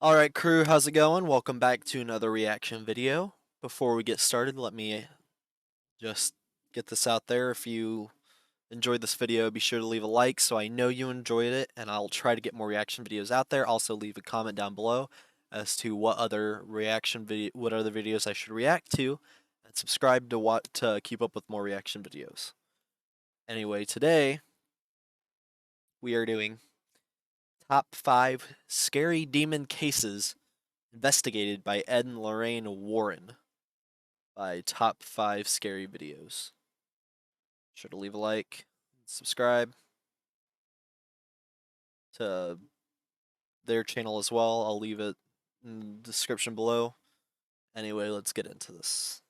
Alright crew, how's it going? Welcome back to another reaction video. Before we get started, let me just get this out there. If you enjoyed this video, be sure to leave a like so I know you enjoyed it, and I'll try to get more reaction videos out there. Also leave a comment down below as to what other videos I should react to, and subscribe to keep up with more reaction videos. Anyway, today we are doing Top 5 Scary Demon Cases Investigated by Ed and Lorraine Warren by Top 5 Scary Videos. Sure to leave a like, subscribe to their channel as well. I'll leave it in the description below. Anyway, let's get into this.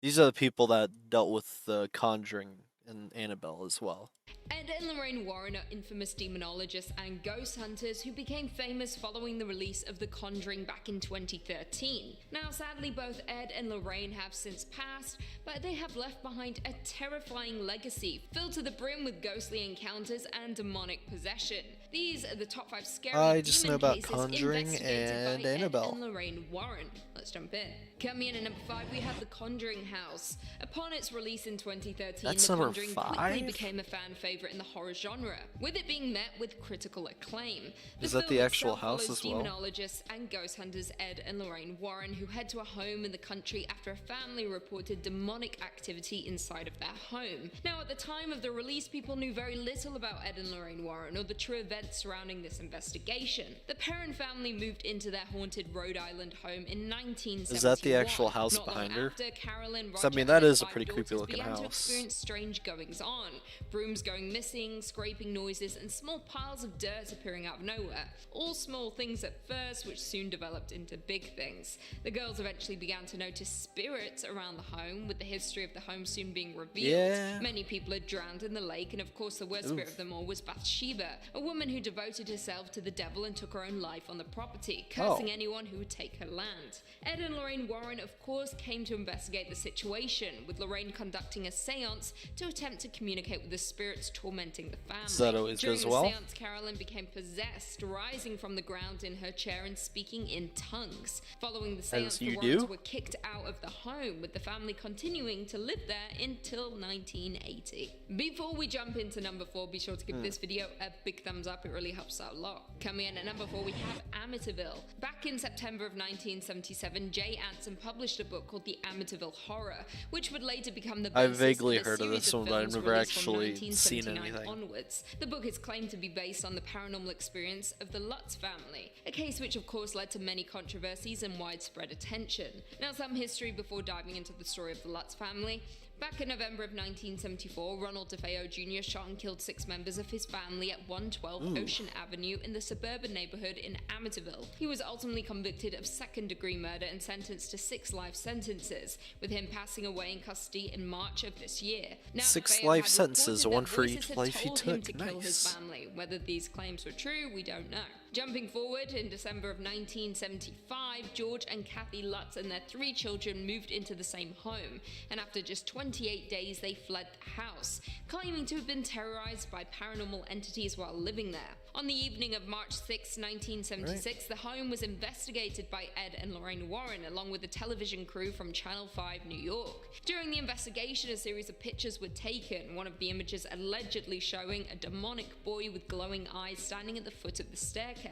These are the people that dealt with the Conjuring and Annabelle as well. Ed and Lorraine Warren are infamous demonologists and ghost hunters who became famous following the release of The Conjuring back in 2013. Now, sadly, both Ed and Lorraine have since passed, but they have left behind a terrifying legacy filled to the brim with ghostly encounters and demonic possession. These are the top 5 scary I just know demon about cases Conjuring investigated and by Annabelle. Ed and Lorraine Warren. Let's jump in. Coming in at number 5, we have The Conjuring House. Upon its release in 2013, That's The number Conjuring 5? quickly became a fan favorite in the horror genre, with it being met with critical acclaim. Is that the film actual itself house follows as well? demonologists and ghost hunters Ed and Lorraine Warren, who head to a home in the country after a family reported demonic activity inside of their home. Now, at the time of the release, people knew very little about Ed and Lorraine Warren or the true events surrounding this investigation. The Perrin family moved into their haunted Rhode Island home in 1971. Is that the actual house Not long behind her? after, Carolyn, So, I Roger, mean, and that their is a 5 pretty creepy daughters looking began to house. experience strange goings on. Brooms going missing, scraping noises, and small piles of dirt appearing out of nowhere. All small things at first, which soon developed into big things. The girls eventually began to notice spirits around the home, with the history of the home soon being revealed. Yeah. Many people had drowned in the lake, and of course the worst spirit of them all was Bathsheba, a woman who devoted herself to the devil and took her own life on the property, cursing anyone who would take her land. Ed and Lorraine Warren, of course, came to investigate the situation, with Lorraine conducting a seance to attempt to communicate with the spirits tormenting the family. So that always During goes the well? seance, Carolyn became possessed, rising from the ground in her chair and speaking in tongues. Following the seance, the you Warrens do? were kicked out of the home, with the family continuing to live there until 1980. Before we jump into number 4, be sure to give this video a big thumbs up, it really helps out a lot. Coming in at number 4, we have Amityville. Back in September of 1977, Jay Anson published a book called The Amityville Horror, which would later become the basis I've vaguely of a heard of series this one, but I've films never released from actually seen 1979 anything. onwards. The book is claimed to be based on the paranormal experience of the Lutz family, a case which of course led to many controversies and widespread attention. Now, some history before diving into the story of the Lutz family. Back in November of 1974, Ronald DeFeo Jr. shot and killed 6 members of his family at 112 Ocean Avenue in the suburban neighborhood in Amityville. He was ultimately convicted of second-degree murder and sentenced to 6 life sentences, with him passing away in custody in March of this year. Now, 6 DeFeo life had sentences, reported one that for voices each had life he told him took. to kill his Nice. family. Whether these claims were true, we don't know. Jumping forward, in December of 1975, George and Kathy Lutz and their 3 children moved into the same home, and after just 28 days they fled the house, claiming to have been terrorized by paranormal entities while living there. On the evening of March 6, 1976, the home was investigated by Ed and Lorraine Warren, along with a television crew from Channel 5 New York. During the investigation, a series of pictures were taken, one of the images allegedly showing a demonic boy with glowing eyes standing at the foot of the staircase.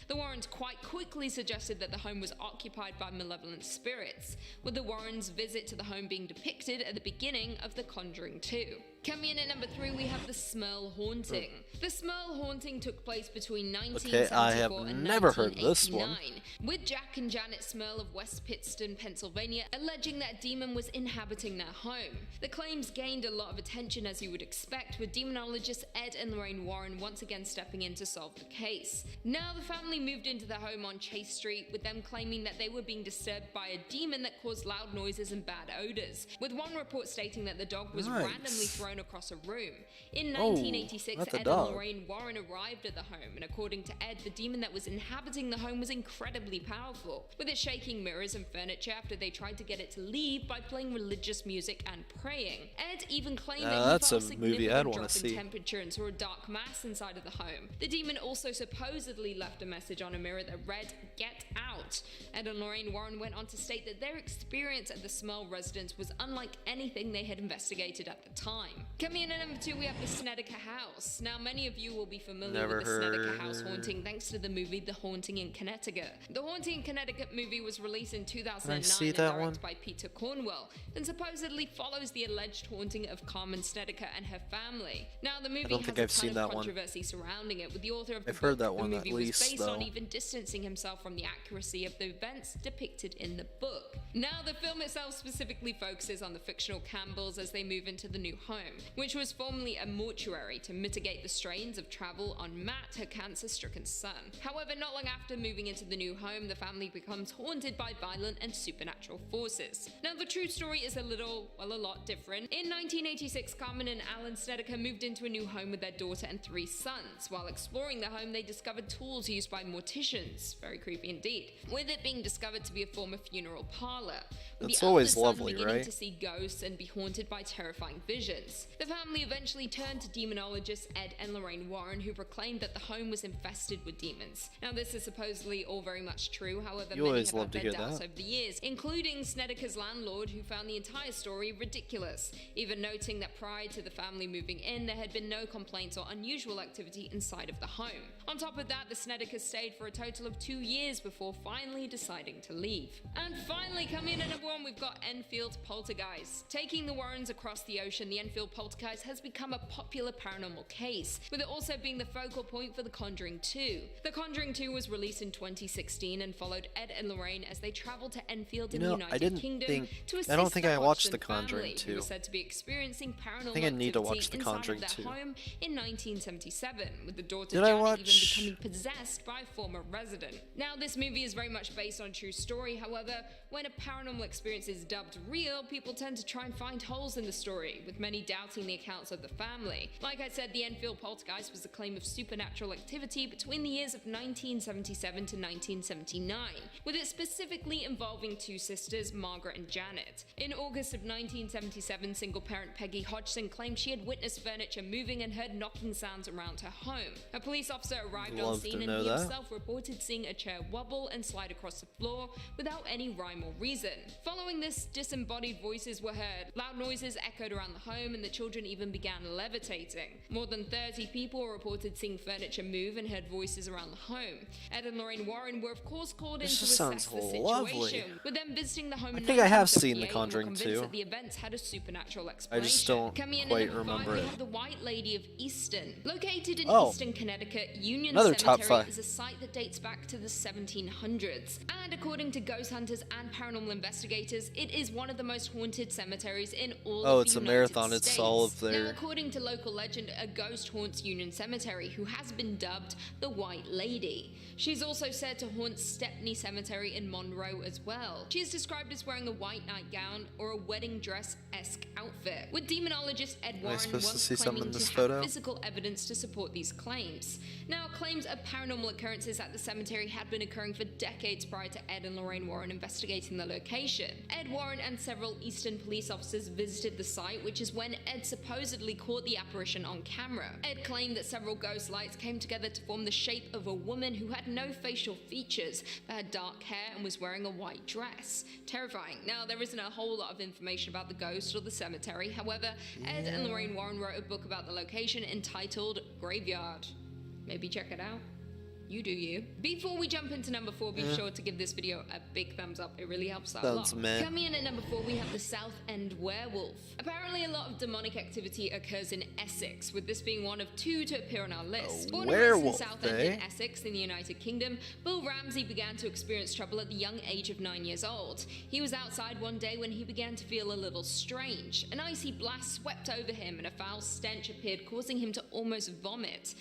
The Warrens quite quickly suggested that the home was occupied by malevolent spirits, with the Warrens' visit to the home being depicted at the beginning of The Conjuring 2. Coming in at number 3, we have the Smurl Haunting. The Smurl Haunting took place between 1974 I have and never heard of this one. 1989, with Jack and Janet Smurl of West Pittston, Pennsylvania, alleging that a demon was inhabiting their home. The claims gained a lot of attention, as you would expect, with demonologist Ed and Lorraine Warren once again stepping in to solve the case. Now, the family moved into their home on Chase Street, with them claiming that they were being disturbed by a demon that caused loud noises and bad odors, with one report stating that the dog was randomly thrown thrown across a room. In Oh, 1986, not the Ed dog. and Lorraine Warren arrived at the home, and according to Ed, the demon that was inhabiting the home was incredibly powerful, with it shaking mirrors and furniture after they tried to get it to leave by playing religious music and praying. Ed even claimed that he That's felt a a movie significant I'd want drop to in see. temperature and saw a dark mass inside of the home. The demon also supposedly left a message on a mirror that read, "Get out." Ed and Lorraine Warren went on to state that their experience at the Smurl residence was unlike anything they had investigated at the time. Coming in at number 2, we have the Sedena House. Now, many of you will be familiar with the Sedena House haunting thanks to the movie The Haunting in Connecticut. The Haunting in Connecticut movie was released in 2009 see and that directed one? by Peter Cornwell, and supposedly follows the alleged haunting of Carmen Snedeker and her family. Now, the movie don't has think a I've seen ton of that one. controversy surrounding it, with the author of the I've heard book, that one the at movie was least, based on though. even distancing himself from the accuracy of the events depicted in the book. Now, the film itself specifically focuses on the fictional Campbells as they move into the new home, which was formerly a mortuary to mitigate the strains of travel on Matt, her cancer-stricken son. However, not long after moving into the new home, the family becomes haunted by violent and supernatural forces. Now, the true story is a lot different. In 1986, Carmen and Alan Snedeker moved into a new home with their daughter and 3 sons. While exploring the home, they discovered tools used by morticians. Very creepy indeed. With it being discovered to be a former funeral parlor. With That's the always eldest son lovely, beginning right? to see ghosts and be haunted by terrifying visions. The family eventually turned to demonologists Ed and Lorraine Warren, who proclaimed that the home was infested with demons. Now, this is supposedly all very much true, however, You many always have love had to their hear doubts that. over the years, including Snedeker's landlord, who found the entire story ridiculous, even noting that prior to the family moving in, there had been no complaints or unusual activity inside of the home. On top of that, the Snedekers stayed for a total of 2 years before finally deciding to leave. And finally, coming in at number 1, we've got Enfield Poltergeist. Taking the Warrens across the ocean, the Enfield Poltergeist has become a popular paranormal case, with it also being the focal point for The Conjuring 2. The Conjuring 2 was released in 2016 and followed Ed and Lorraine as they traveled to Enfield in the United Kingdom to assist I don't think the I watched Hodgson The Conjuring family, who 2. were said to be experiencing paranormal think I need to activity watch The inside Conjuring of their 2. home in 1977, with the daughter Did I Janet watch- even becoming possessed by a former resident. Now, this movie is very much based on a true story. However, when a paranormal experience is dubbed real, people tend to try and find holes in the story, with many doubting the accounts of the family. Like I said, the Enfield Poltergeist was a claim of supernatural activity between the years of 1977 to 1979, with it specifically involving 2 sisters, Margaret and Janet. In August of 1977, single-parent Peggy Hodgson claimed she had witnessed furniture moving and heard knocking sounds around her home. A police officer arrived on Love to scene and know he that. himself reported seeing a chair wobble and slide across the floor without any rhyme or reason. Following this, disembodied voices were heard, loud noises echoed around the home, and the children even began levitating. More than 30 people reported seeing furniture move and heard voices around the home. Ed and Lorraine Warren were of course called in to This assess sounds the situation, lovely. with them visiting the home in think I have 1978 seen The and were Conjuring convinced 2. that the events had a supernatural I explanation. just don't Coming in quite at number 5, remember we it. have the White Lady of Easton. Located in Oh. Easton, Connecticut, Union Another top Cemetery 5. is a site that dates back to the 1700s. And according to ghost hunters and paranormal investigators, it is one of the most haunted cemeteries in all Oh, of it's the a United marathon, it's States. all of Now, their- according to local legend, a ghost haunts Union Cemetery, who has been dubbed the White Lady. She's also said to haunt Stepney Cemetery in Monroe as well. She is described as wearing a white nightgown or a wedding dress-esque outfit, with demonologist Ed Warren supposed to once see something claiming in to this have photo? physical evidence to support these claims. Now, claims of paranormal occurrences at the cemetery had been occurring for decades prior to Ed and Lorraine Warren investigating the location. Ed Warren and several Eastern police officers visited the site, which is when Ed supposedly caught the apparition on camera. Ed claimed that several ghost lights came together to form the shape of a woman who had no facial features, but had dark hair and was wearing a white dress. Terrifying. Now, there isn't a whole lot of information about the ghost or the cemetery. However, Ed and Lorraine Warren wrote a book about the location entitled Graveyard. Maybe check it out. You do you. Before we jump into number 4, be sure to give this video a big thumbs up. It really helps out a lot. Sounds meh. Coming in at number 4, we have the South End Werewolf. Apparently, a lot of demonic activity occurs in Essex, with this being one of 2 to appear on our list. Born and raised in werewolf, South End eh? in Essex in the United Kingdom, Bill Ramsey began to experience trouble at the young age of 9 years old. He was outside one day when he began to feel a little strange. An icy blast swept over him and a foul stench appeared, causing him to almost vomit.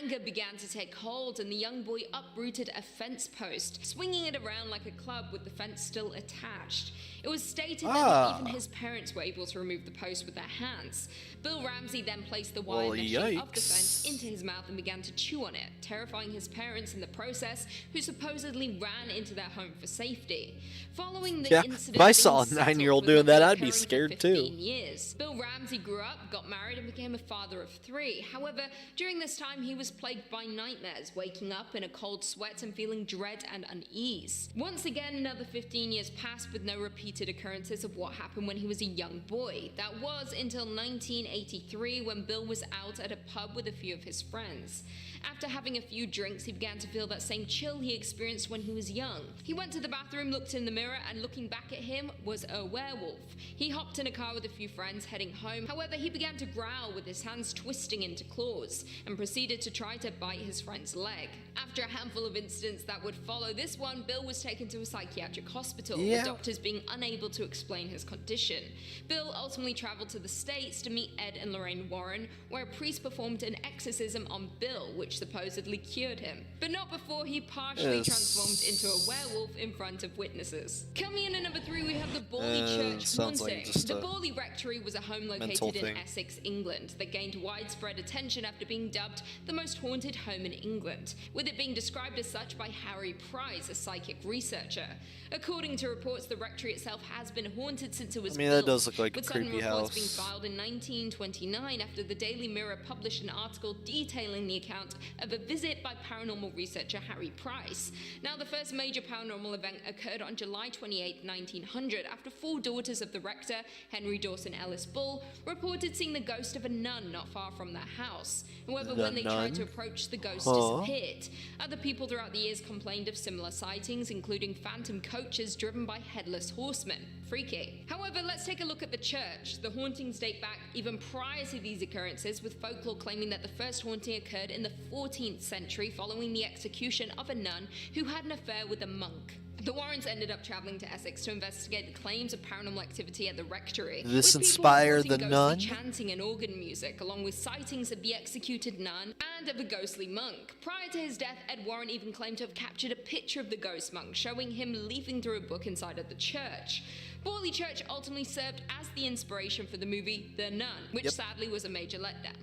Anger began to take hold, and the young young boy uprooted a fence post, swinging it around like a club with the fence still attached. It was stated that not even his parents were able to remove the post with their hands. Bill Ramsey then placed the wire meshing of the fence into his mouth and began to chew on it, terrifying his parents in the process, who supposedly ran into their home for safety. Following the incident, if I saw a 9-year-old doing that, I'd be scared too. Years. Bill Ramsey grew up, got married, and became a father of 3. However, during this time, he was plagued by nightmares, waking up in a cold sweat and feeling dread and unease. Once again, another 15 years passed with no repeated occurrences of what happened when he was a young boy. That was until 1983, when Bill was out at a pub with a few of his friends. After having a few drinks, he began to feel that same chill he experienced when he was young. He went to the bathroom, looked in the mirror, and looking back at him was a werewolf. He hopped in a car with a few friends heading home. However, he began to growl with his hands twisting into claws and proceeded to try to bite his friend's leg. After a handful of incidents that would follow this one, Bill was taken to a psychiatric hospital, with doctors being unable to explain his condition. Bill ultimately traveled to the States to meet Ed and Lorraine Warren, where a priest performed an exorcism on Bill, which supposedly cured him. But not before he partially transformed into a werewolf in front of witnesses. Coming in at number 3, we have the Borley Church Haunting. The Borley Rectory was a home located in Essex, England, that gained widespread attention after being dubbed the most haunted home in England, with it being described as such by Harry Price, a psychic researcher. According to reports, the rectory itself has been haunted since it was built, that does look like with a creepy house. being filed in 1929 after the Daily Mirror published an article detailing the account of a visit by paranormal researcher Harry Price. Now, the first major paranormal event occurred on July 28, 1900, after 4 daughters of the rector, Henry Dawson Ellis Bull, reported seeing the ghost of a nun not far from their house. However, when they tried to approach, the ghost disappeared. Other people throughout the years complained of similar sightings, including phantom coaches driven by headless horsemen. Freaky. However, let's take a look at the church. The hauntings date back even prior to these occurrences, with folklore claiming that the first haunting occurred in the 14th century following the execution of a nun who had an affair with a monk. The Warrens ended up traveling to Essex to investigate the claims of paranormal activity at the rectory. Did this inspire the nun? Chanting and organ music, along with sightings of the executed nun and of a ghostly monk. Prior to his death, Ed Warren even claimed to have captured a picture of the ghost monk, showing him leafing through a book inside of the church. Borley Church ultimately served as the inspiration for the movie The Nun, which sadly was a major letdown.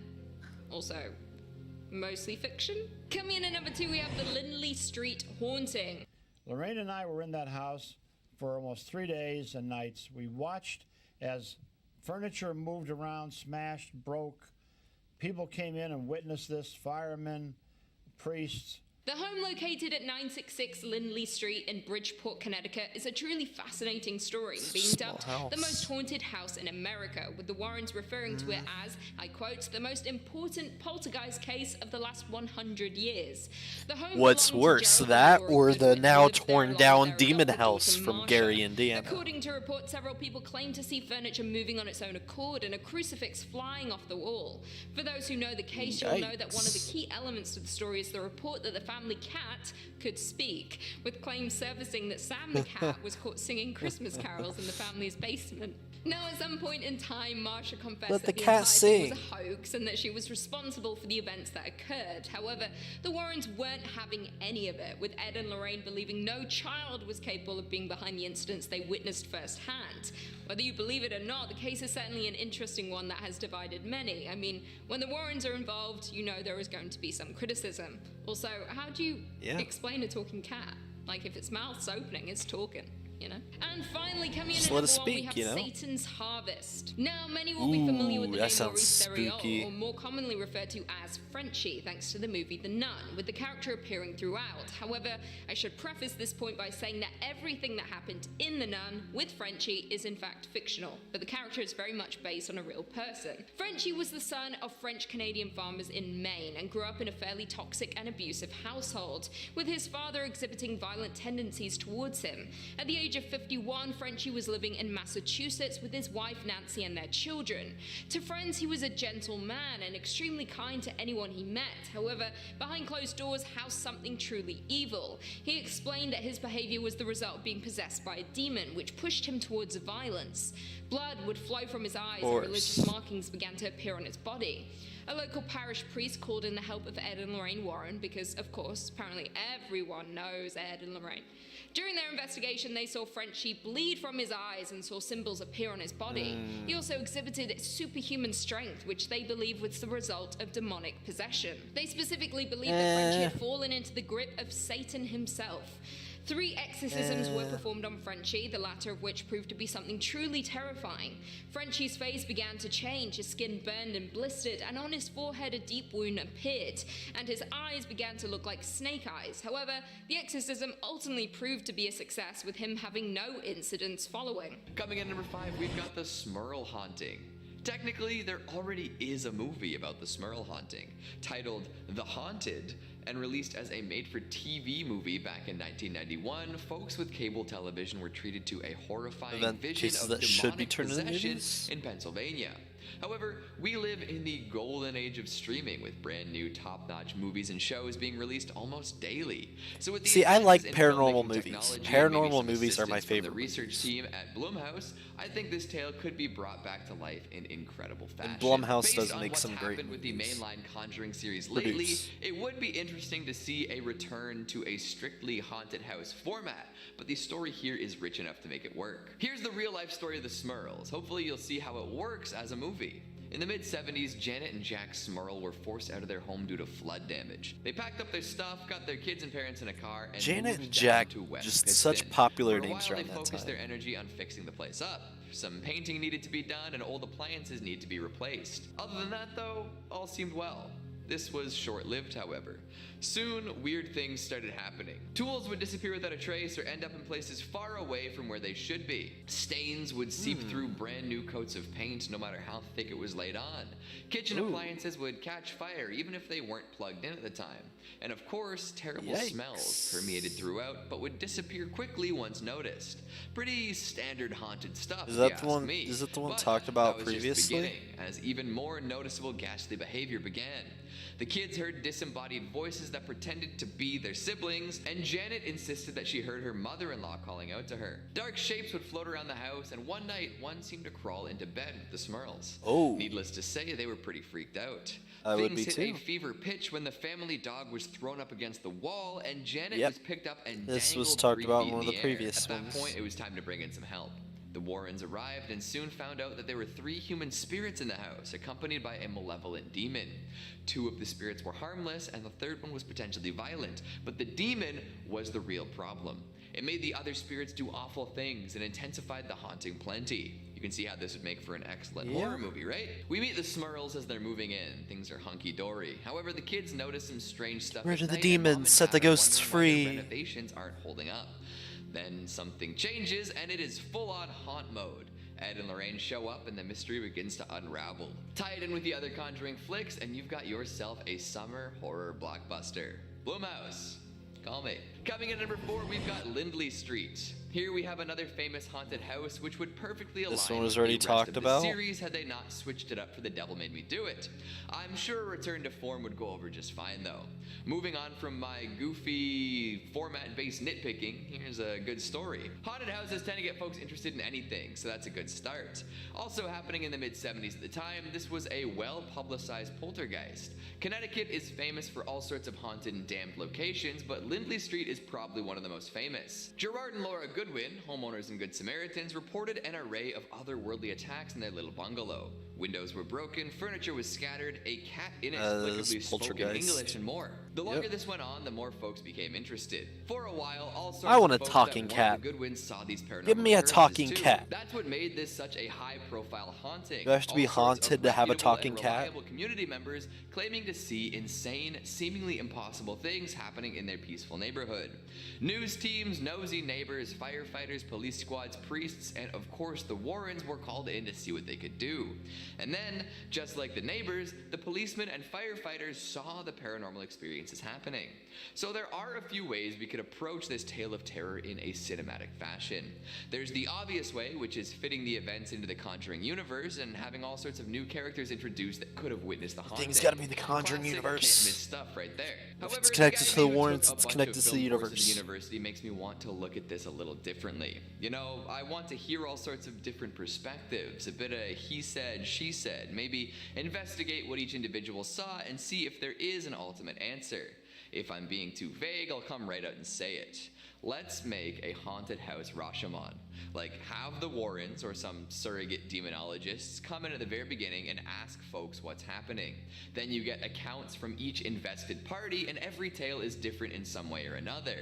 Also, mostly fiction. Coming in at number 2, we have the Lindsay Street Haunting. Lorraine and I were in that house for almost 3 days and nights. We watched as furniture moved around, smashed, broke. People came in and witnessed this, firemen, priests. The home, located at 966 Lindley Street in Bridgeport, Connecticut, is a truly fascinating story, being dubbed the most haunted house in America, with the Warrens referring to it as, I quote, the most important poltergeist case of the last 100 years. The home What's worse, that or the now torn down demon house from Gary, Indiana? According to reports, several people claim to see furniture moving on its own accord and a crucifix flying off the wall. For those who know the case, you'll know that one of the key elements to the story is the report that the family cat could speak, with claims surfacing that Sam the cat was caught singing Christmas carols in the family's basement. Now, at some point in time, Marsha confessed that the entire thing was a hoax and that she was responsible for the events that occurred. However, the Warrens weren't having any of it, with Ed and Lorraine believing no child was capable of being behind the incidents they witnessed firsthand. Whether you believe it or not, the case is certainly an interesting one that has divided many. I mean, when the Warrens are involved, you know there is going to be some criticism. Also, how do you explain a talking cat? Like, if its mouth's opening, it's talking. You know? And finally, coming in at number 1, we have Satan's Harvest. Now, many will be familiar with the name Maurice Theriault, or more commonly referred to as Frenchie, thanks to the movie The Nun, with the character appearing throughout. However, I should preface this point by saying that everything that happened in The Nun with Frenchie is in fact fictional, but the character is very much based on a real person. Frenchie was the son of French-Canadian farmers in Maine and grew up in a fairly toxic and abusive household, with his father exhibiting violent tendencies towards him. At the age of 51, Frenchie was living in Massachusetts with his wife Nancy and their children. To friends, he was a gentle man and extremely kind to anyone he met. However, behind closed doors housed something truly evil. He explained that his behavior was the result of being possessed by a demon, which pushed him towards violence. Blood would flow from his eyes and religious markings began to appear on his body. A local parish priest called in the help of Ed and Lorraine Warren because, of course, apparently everyone knows Ed and Lorraine. During their investigation, they saw Frenchie bleed from his eyes and saw symbols appear on his body. He also exhibited superhuman strength, which they believe was the result of demonic possession. They specifically believe that Frenchie had fallen into the grip of Satan himself. 3 exorcisms were performed on Frenchie, the latter of which proved to be something truly terrifying. Frenchie's face began to change, his skin burned and blistered, and on his forehead a deep wound appeared, and his eyes began to look like snake eyes. However, the exorcism ultimately proved to be a success, with him having no incidents following. Coming in number 5, we've got the Smurl Haunting. Technically, there already is a movie about the Smurl Haunting, titled The Haunted, and released as a made-for-TV movie back in 1991. Folks with cable television were treated to a horrifying vision of that should be demonic turned into possession movies? in Pennsylvania. However, we live in the golden age of streaming, with brand new top-notch movies and shows being released almost daily. So with the See, I like advances in paranormal filmmaking movies. technology and Paranormal maybe some movies are my assistance from favorite the research movies. team at Blumhouse, I think this tale could be brought back to life in incredible fashion. Blumhouse Based does on make what's some great happened with the movies. mainline Conjuring series lately, Produce. it would be interesting to see a return to a strictly haunted house format, but the story here is rich enough to make it work. Here's the real-life story of the Smurls. Hopefully you'll see how it works as a movie. In the mid-70s, Janet and Jack Smurl were forced out of their home due to flood damage. They packed up their stuff, got their kids and parents in a car, and Janet moved and down Jack, to West just Pittston. such popular For a names while, around they that focused time. their energy on fixing the place up. Some painting needed to be done, and old appliances need to be replaced. Other than that, though, all seemed well. This was short-lived, however. Soon, weird things started happening. Tools would disappear without a trace or end up in places far away from where they should be. Stains would seep through brand new coats of paint no matter how thick it was laid on. Kitchen appliances would catch fire even if they weren't plugged in at the time. And of course, terrible smells permeated throughout but would disappear quickly once noticed. Pretty standard haunted stuff, Is if you that the ask one? me. Is it the one But talked that about was just the previously? beginning, as even more noticeable ghastly behavior began. The kids heard disembodied voices that pretended to be their siblings, and Janet insisted that she heard her mother-in-law calling out to her. Dark shapes would float around the house, and one night, one seemed to crawl into bed with the Smurls. Oh. Needless to say, they were pretty freaked out. I would Things be hit a too. fever pitch when the family dog was thrown up against the wall, and Janet Yep. was picked up and This was dangled talked 3 about feet in one in of the air. previous At that ones. point, it was time to bring in some help. The Warrens arrived and soon found out that there were 3 human spirits in the house, accompanied by a malevolent demon. 2 of the spirits were harmless, and the 3rd one was potentially violent, but the demon was the real problem. It made the other spirits do awful things and intensified the haunting plenty. You can see how this would make for an excellent horror movie, right? We meet the Smurls as they're moving in. Things are hunky-dory. However, the kids notice some strange stuff. Rid at of the night, and Mom demons, and set the Dad are ghosts wondering why their free. renovations aren't holding up. Then something changes, and it is full-on haunt mode. Ed and Lorraine show up, and the mystery begins to unravel. Tie it in with the other Conjuring flicks, and you've got yourself a summer horror blockbuster. Blumhouse, call me. Coming in at number 4, we've got Lindsay Street. Here we have another famous haunted house, which would perfectly align This one was with already the rest talked of the about. series had they not switched it up for The Devil Made Me Do It. I'm sure a return to form would go over just fine, though. Moving on from my goofy format-based nitpicking, here's a good story. Haunted houses tend to get folks interested in anything, so that's a good start. Also happening in the mid-70s at the time, this was a well-publicized poltergeist. Connecticut is famous for all sorts of haunted and damned locations, but Lindsay Street is probably one of the most famous. Gerard and Laura Goodwin, homeowners and Good Samaritans, reported an array of otherworldly attacks in their little bungalow. Windows were broken, furniture was scattered, a cat inexplicably spoke in poltergeist. English, and more. The longer this went on, the more folks became interested. For a while, all sorts I want of a folks talking that cat. wanted the Goodwins saw these paranormal Give me a occurrences talking too. cat. That's what made this such a high-profile haunting. Do I have to be All sorts of haunted to have a reputable talking and cat? reliable community members claiming to see insane, seemingly impossible things happening in their peaceful neighborhood. News teams, nosy neighbors, firefighters, police squads, priests, and of course the Warrens were called in to see what they could do. And then, just like the neighbors, the policemen and firefighters saw the paranormal experiences happening. So there are a few ways we could approach this tale of terror in a cinematic fashion. There's the obvious way, which is fitting the events into the Conjuring universe and having all sorts of new characters introduced that could have witnessed the haunting. Everything's gotta be the Conjuring Classic universe. can't miss stuff right there. If However, it's the connected guy to the who Warrens, took a it's bunch connected of to the film courses universe. in university makes me want to look at this a little differently. You know, I want to hear all sorts of different perspectives, a bit of he said, she said. Maybe investigate what each individual saw and see if there is an ultimate answer. If I'm being too vague, I'll come right out and say it. Let's make a haunted house Rashomon. Like, have the Warrens or some surrogate demonologists come in at the very beginning and ask folks what's happening. Then you get accounts from each invested party, and every tale is different in some way or another.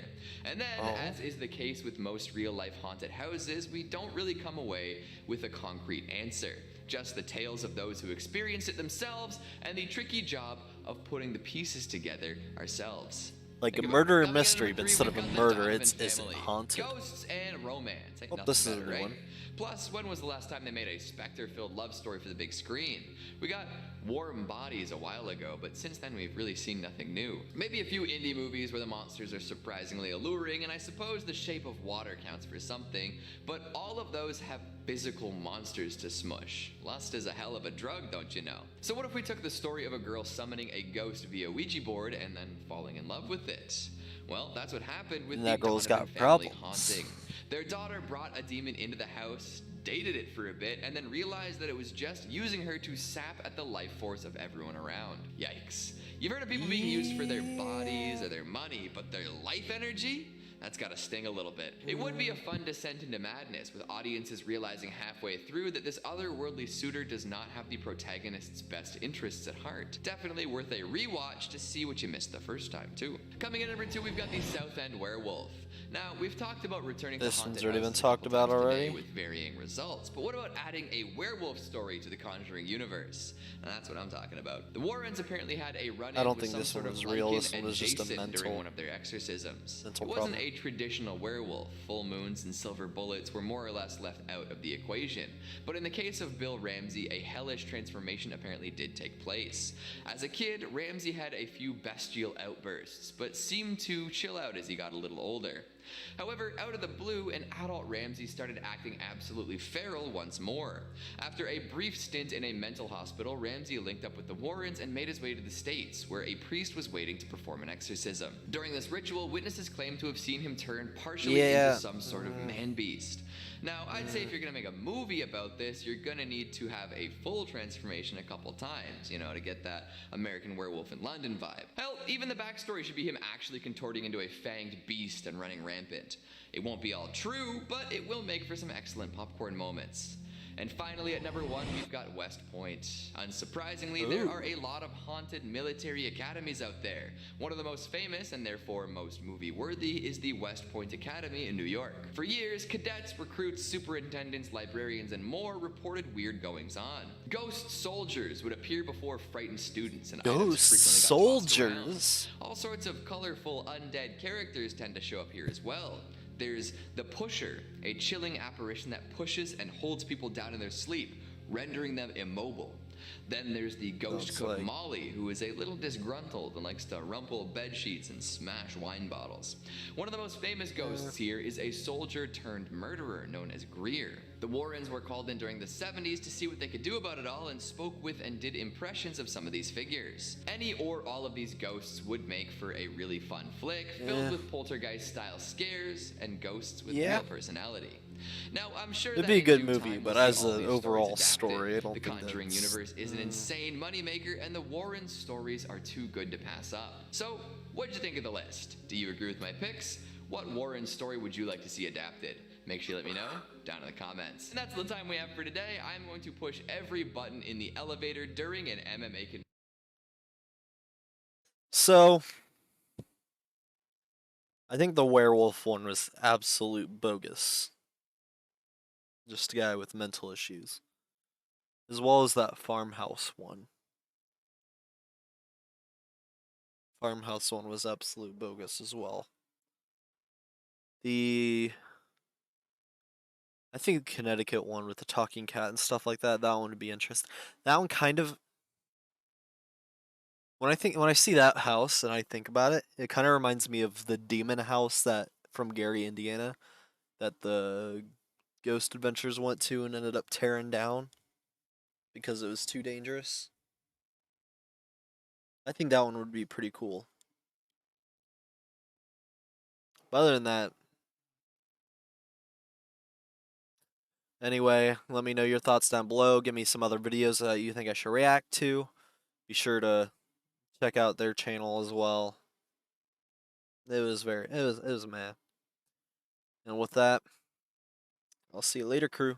And then, as is the case with most real-life haunted houses, we don't really come away with a concrete answer. Just the tales of those who experienced it themselves and the tricky job of putting the pieces together ourselves. Like a murder and mystery, but instead of a murder, it's haunted. Ghosts and romance. Ain't Oh, nothing this is a better, new right? one. Plus, when was the last time they made a specter-filled love story for the big screen? We got Warm Bodies a while ago, but since then we've really seen nothing new. Maybe a few indie movies where the monsters are surprisingly alluring, and I suppose The Shape of Water counts for something, but all of those have physical monsters to smush. Lust is a hell of a drug, don't you know? So what if we took the story of a girl summoning a ghost via Ouija board and then falling in love with it? Well, that's what happened with And the that girl's Donovan got family problems. haunting. Their daughter brought a demon into the house, dated it for a bit, and then realized that it was just using her to sap at the life force of everyone around. Yikes. You've heard of people being used for their bodies or their money, but their life energy? That's gotta sting a little bit. It would be a fun descent into madness, with audiences realizing halfway through that this otherworldly suitor does not have the protagonist's best interests at heart. Definitely worth a rewatch to see what you missed the first time, too. Coming in at number 2, we've got the South End Werewolf. Now, we've talked about returning This to haunted one's already been houses a talked couple about times today already. with varying results, but what about adding a werewolf story to the Conjuring universe? Now, that's what I'm talking about. The Warrens apparently had a run-in I don't with think some this sort one of was real. This Lycan one was just a adjacent during mental one of their exorcisms. mental It wasn't problem. a traditional werewolf. Full moons and silver bullets were more or less left out of the equation. But in the case of Bill Ramsey, a hellish transformation apparently did take place. As a kid, Ramsey had a few bestial outbursts, but seemed to chill out as he got a little older. However, out of the blue, an adult Ramsey started acting absolutely feral once more. After a brief stint in a mental hospital, Ramsey linked up with the Warrens and made his way to the States, where a priest was waiting to perform an exorcism. During this ritual, witnesses claimed to have seen him turn partially into some sort of man-beast. Now, I'd say if you're gonna make a movie about this, you're gonna need to have a full transformation a couple times, you know, to get that American Werewolf in London vibe. Hell, even the backstory should be him actually contorting into a fanged beast and running rampant. It won't be all true, but it will make for some excellent popcorn moments. And finally, at number 1, we've got West Point. Unsurprisingly, there are a lot of haunted military academies out there. One of the most famous, and therefore most movie-worthy, is the West Point Academy in New York. For years, cadets, recruits, superintendents, librarians, and more reported weird goings-on. Ghost soldiers would appear before frightened students, and items Ghost frequently got tossed around. soldiers. All sorts of colorful undead characters tend to show up here as well. There's the Pusher, a chilling apparition that pushes and holds people down in their sleep, rendering them immobile. Then there's the ghost cook Molly, who is a little disgruntled and likes to rumple bed sheets and smash wine bottles. One of the most famous ghosts here is a soldier turned murderer known as Greer. The Warrens were called in during the 70s to see what they could do about it all and spoke with and did impressions of some of these figures. Any or all of these ghosts would make for a really fun flick filled with poltergeist-style scares and ghosts with real personality. Now, I'm sure It'd that be a in good due movie, time but we'll as see all an these stories overall adapted. story, I don't The think Conjuring that's- universe is an insane moneymaker, and the Warren stories are too good to pass up. So, what'd you think of the list? Do you agree with my picks? What Warren story would you like to see adapted? Make sure you let me know down in the comments. And that's the time we have for today. I'm going to push every button in the elevator during an MMA convention. So, I think the werewolf one was absolute bogus. Just a guy with mental issues. As well as that farmhouse one. Farmhouse one was absolute bogus as well. I think the Connecticut one with the talking cat and stuff like that, that one would be interesting. That one kind of, when I see that house and I think about it, it kind of reminds me of the demon house that from Gary, Indiana, that the Ghost Adventures went to and ended up tearing down because it was too dangerous. I think that one would be pretty cool. But other than that, Anyway, let me know your thoughts down below. Give me some other videos that you think I should react to. Be sure to check out their channel as well. It was meh. And with that, I'll see you later, crew.